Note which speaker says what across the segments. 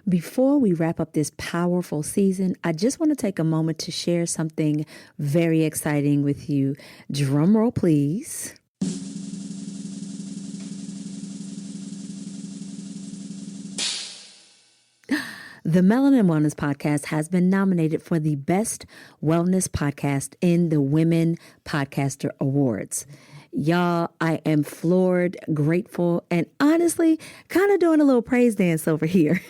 Speaker 1: Before we wrap up this powerful season, I just want to take a moment to share something very exciting with you. Drum roll, please. The Melanin Wellness Podcast has been nominated for the Best Wellness Podcast in the Women Podcaster Awards. Y'all, I am floored, grateful, and honestly, kind of doing a little praise dance over here.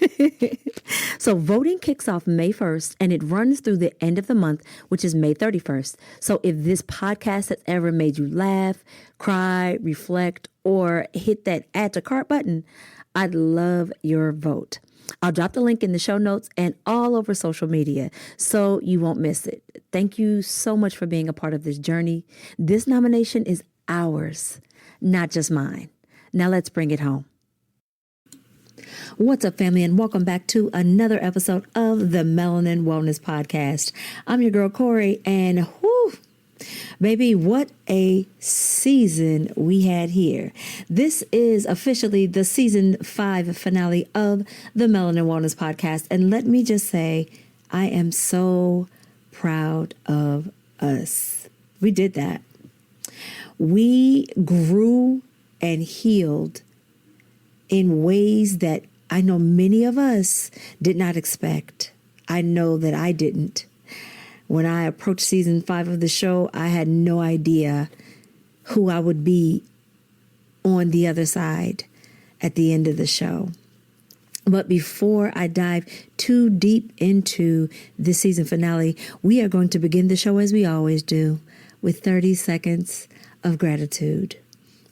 Speaker 1: So voting kicks off May 1st, and it runs through the end of the month, which is May 31st. So if this podcast has ever made you laugh, cry, reflect, or hit that add to cart button, I'd love your vote. I'll drop the link in the show notes and all over social media so you won't miss it. Thank you so much for being a part of this journey. This nomination is ours, not just mine. Now let's bring it home. What's up, family, and welcome back to another episode of the Melanin Wellness Podcast. I'm your girl, Corey, and whoo, baby, what a season we had here. This is officially the season 5 finale of the Melanin Wellness Podcast. And let me just say, I am so proud of us. We did that. We grew and healed in ways that I know many of us did not expect. I know that I didn't. When I approached season 5 of the show, I had no idea who I would be on the other side at the end of the show. But before I dive too deep into this season finale, we are going to begin the show as we always do with 30 seconds of gratitude.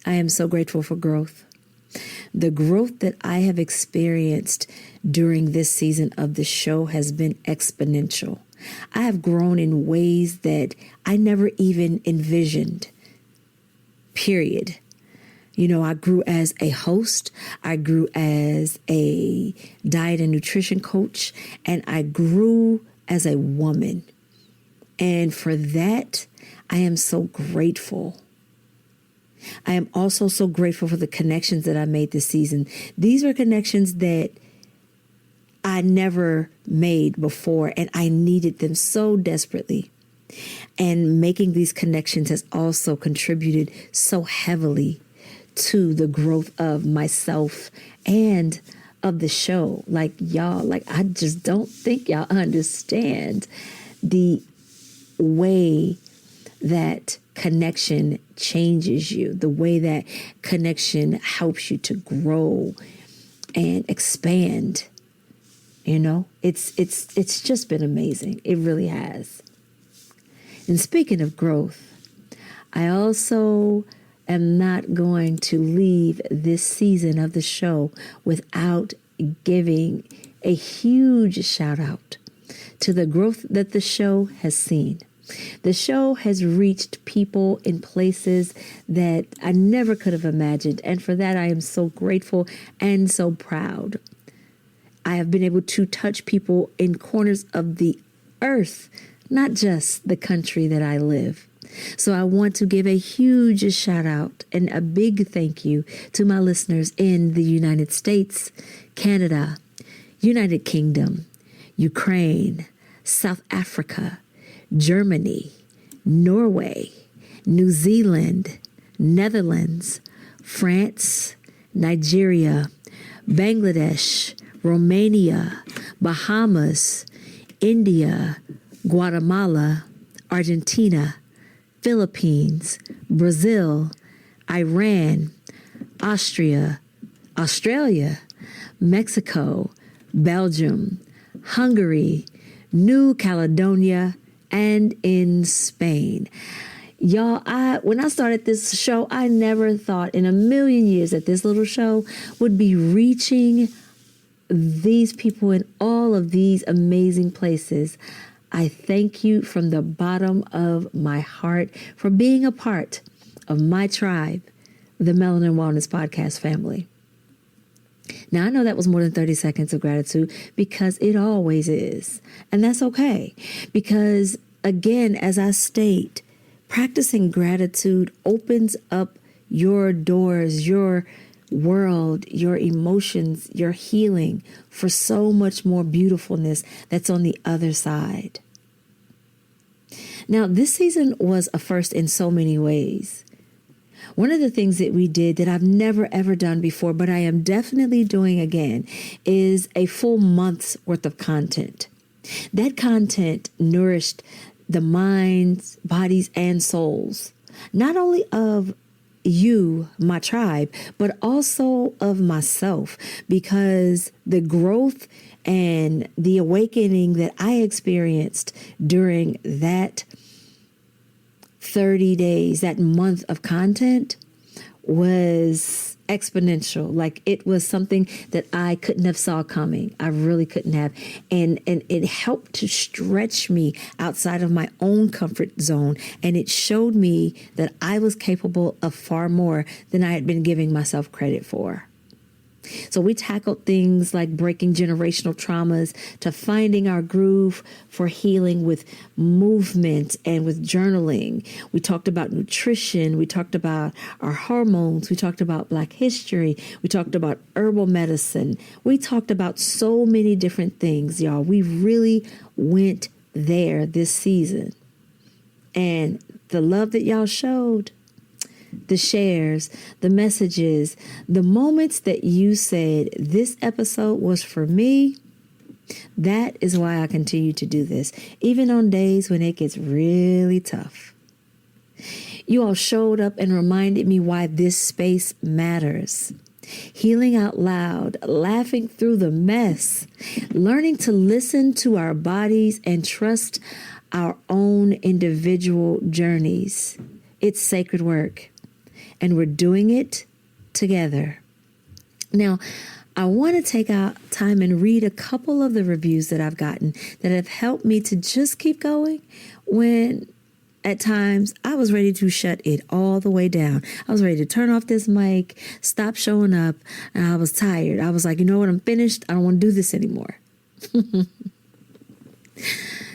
Speaker 1: I am so grateful for growth. The growth that I have experienced during this season of the show has been exponential. I have grown in ways that I never even envisioned, period. You know, I grew as a host, I grew as a diet and nutrition coach, and I grew as a woman. And for that, I am so grateful. I am also so grateful for the connections that I made this season. These are connections that I never made before, and I needed them so desperately. And making these connections has also contributed so heavily to the growth of myself and of the show. Like, y'all, I just don't think y'all understand the way that connection changes you, the way that connection helps you to grow and expand. You know, it's just been amazing. It really has. And speaking of growth, I also am not going to leave this season of the show without giving a huge shout out to the growth that the show has seen. The show has reached people in places that I never could have imagined. And for that, I am so grateful and so proud. I have been able to touch people in corners of the earth, not just the country that I live. So I want to give a huge shout out and a big thank you to my listeners in the United States, Canada, United Kingdom, Ukraine, South Africa, Germany, Norway, New Zealand, Netherlands, France, Nigeria, Bangladesh, Romania, Bahamas, India, Guatemala, Argentina, Philippines, Brazil, Iran, Austria, Australia, Mexico, Belgium, Hungary, New Caledonia, and in Spain. Y'all, when I started this show, I never thought in a million years that this little show would be reaching these people in all of these amazing places. I thank you from the bottom of my heart for being a part of my tribe, the Melanin Wellness Podcast family. Now, I know that was more than 30 seconds of gratitude because it always is. And that's okay. Because, again, as I state, practicing gratitude opens up your doors, your world, your emotions, your healing for so much more beautifulness that's on the other side. Now, this season was a first in so many ways. One of the things that we did that I've never, ever done before, but I am definitely doing again, is a full month's worth of content. That content nourished the minds, bodies, and souls, not only of you, my tribe, but also of myself, because the growth and the awakening that I experienced during that 30 days, that month of content, was exponential. Like, it was something that I couldn't have saw coming. I really couldn't have. And it helped to stretch me outside of my own comfort zone. And it showed me that I was capable of far more than I had been giving myself credit for. So we tackled things like breaking generational traumas to finding our groove for healing with movement and with journaling. We talked about nutrition. We talked about our hormones. We talked about Black history. We talked about herbal medicine. We talked about so many different things, y'all. We really went there this season. And the love that y'all showed, the shares, the messages, the moments that you said, this episode was for me, that is why I continue to do this, even on days when it gets really tough. You all showed up and reminded me why this space matters. Healing out loud, laughing through the mess, learning to listen to our bodies and trust our own individual journeys. It's sacred work. And we're doing it together. Now, I want to take out time and read a couple of the reviews that I've gotten that have helped me to just keep going when at times I was ready to shut it all the way down. I was ready to turn off this mic, stop showing up, and I was tired. I was like, you know what? I'm finished. I don't want to do this anymore.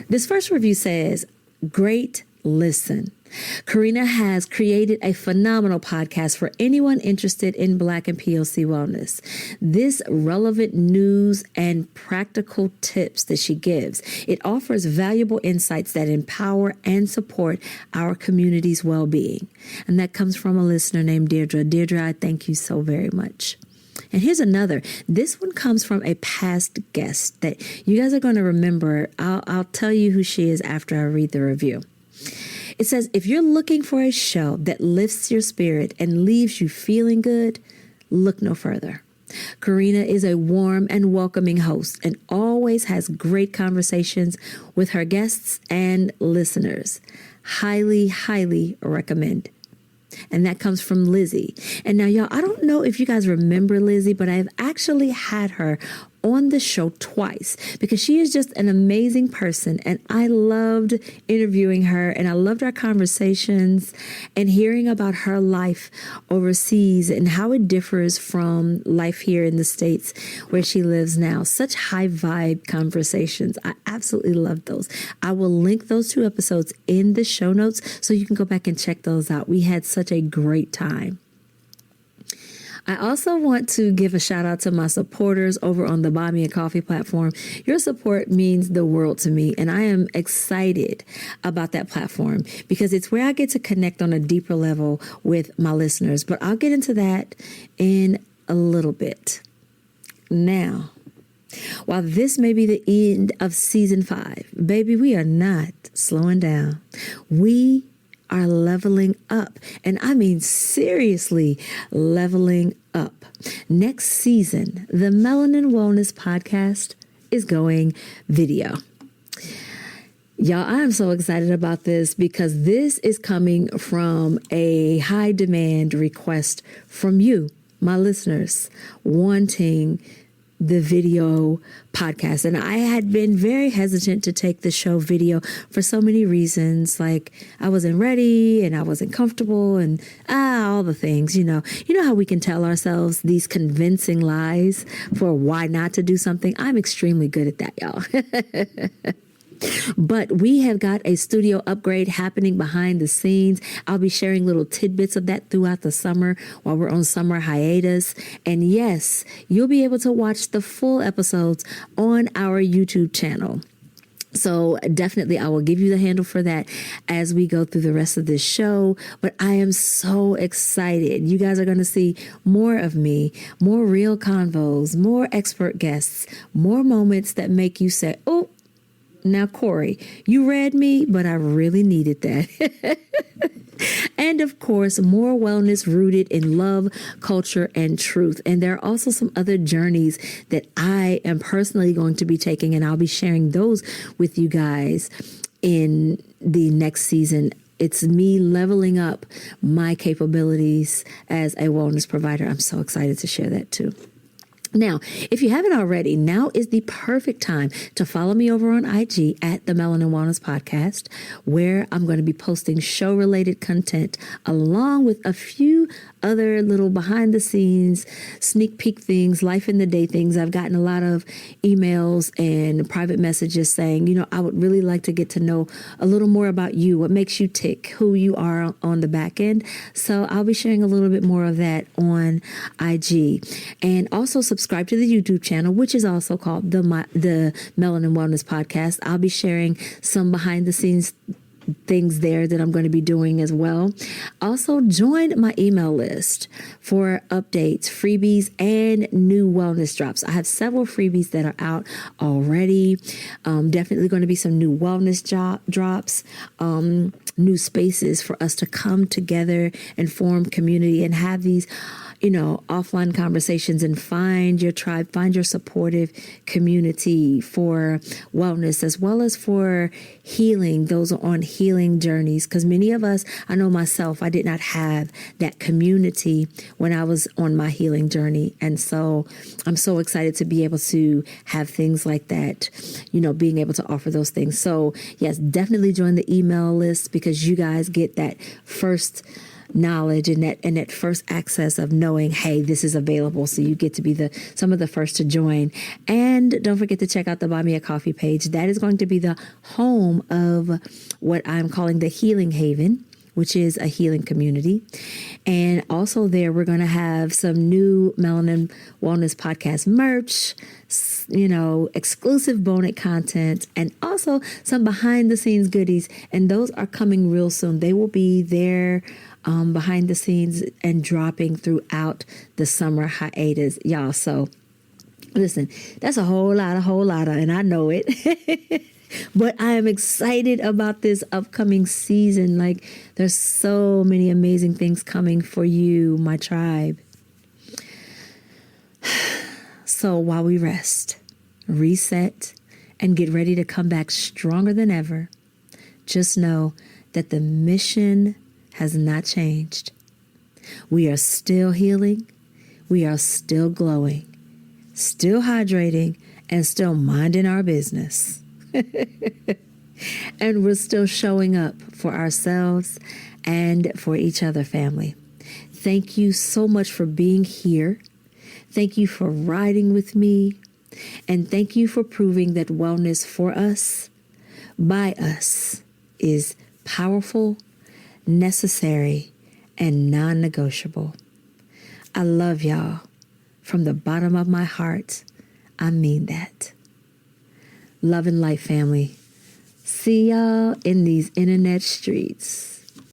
Speaker 1: This first review says, great listen. Karina has created a phenomenal podcast for anyone interested in Black and POC wellness. This relevant news and practical tips that she gives, it offers valuable insights that empower and support our community's well-being. And that comes from a listener named Deirdre. Deirdre, I thank you so very much. And here's another. This one comes from a past guest that you guys are going to remember. I'll tell you who she is after I read the review. It says, if you're looking for a show that lifts your spirit and leaves you feeling good, look no further. Karina is a warm and welcoming host and always has great conversations with her guests and listeners. Highly, highly recommend. And that comes from Lizzie. And now, y'all, I don't know if you guys remember Lizzie, but I've actually had her on the show twice because she is just an amazing person. And I loved interviewing her, and I loved our conversations and hearing about her life overseas and how it differs from life here in the States where she lives now. Such high vibe conversations. I absolutely loved those. I will link those 2 episodes in the show notes so you can go back and check those out. We had such a great time. I also want to give a shout out to my supporters over on the Buy Me a Coffee platform. Your support means the world to me, and I am excited about that platform because it's where I get to connect on a deeper level with my listeners. But I'll get into that in a little bit. Now, while this may be the end of season 5, baby, we are not slowing down. We are leveling up. And I mean seriously leveling up. Next season, the Melanin Wellness Podcast is going video. Y'all, I am so excited about this because this is coming from a high demand request from you, my listeners, wanting the video podcast. And I had been very hesitant to take the show video for so many reasons. Like I wasn't ready and I wasn't comfortable and all the things, you know how we can tell ourselves these convincing lies for why not to do something. I'm extremely good at that, y'all. But we have got a studio upgrade happening behind the scenes. I'll be sharing little tidbits of that throughout the summer while we're on summer hiatus. And yes, you'll be able to watch the full episodes on our YouTube channel. So definitely I will give you the handle for that as we go through the rest of this show. But I am so excited. You guys are going to see more of me, more real convos, more expert guests, more moments that make you say, oh, now, Corey, you read me, but I really needed that. And of course, more wellness rooted in love, culture, and truth. And there are also some other journeys that I am personally going to be taking, and I'll be sharing those with you guys in the next season. It's me leveling up my capabilities as a wellness provider. I'm so excited to share that too. Now, if you haven't already, now is the perfect time to follow me over on IG at the Melanin Wellness Podcast, where I'm going to be posting show-related content along with a few other little behind-the-scenes, sneak peek things, life in the day things. I've gotten a lot of emails and private messages saying, you know, I would really like to get to know a little more about you, what makes you tick, who you are on the back end. So I'll be sharing a little bit more of that on IG. And also subscribe to the YouTube channel, which is also called the Melanin Wellness Podcast. I'll be sharing some behind the scenes things there that I'm going to be doing as well. Also, join my email list for updates, freebies, and new wellness drops. I have several freebies that are out already. Definitely going to be some new wellness drops, new spaces for us to come together and form community and have these offline conversations and find your tribe, find your supportive community for wellness, as well as for healing. Those are on healing journeys. Because many of us, I know myself, I did not have that community when I was on my healing journey. And so I'm so excited to be able to have things like that, being able to offer those things. So yes, definitely join the email list, because you guys get that first knowledge and that first access of knowing, hey, this is available. So you get to be some of the first to join. And don't forget to check out the Buy Me a Coffee page. That is going to be the home of what I'm calling the Healing Haven, which is a healing community. And also there, we're going to have some new Melanin Wellness Podcast merch, exclusive bonus content, and also some behind the scenes goodies. And those are coming real soon. They will be there behind the scenes and dropping throughout the summer hiatus, y'all. So listen, that's a whole lot, and I know it. But I am excited about this upcoming season. Like, there's so many amazing things coming for you, my tribe. So while we rest, reset, and get ready to come back stronger than ever, just know that the mission has not changed. We are still healing. We are still glowing, still hydrating, and still minding our business. And we're still showing up for ourselves and for each other, family. Thank you so much for being here. Thank you for riding with me. And thank you for proving that wellness for us, by us, is powerful, necessary, and non-negotiable. I love y'all. From the bottom of my heart, I mean that. Love and light, family. See y'all in these internet streets.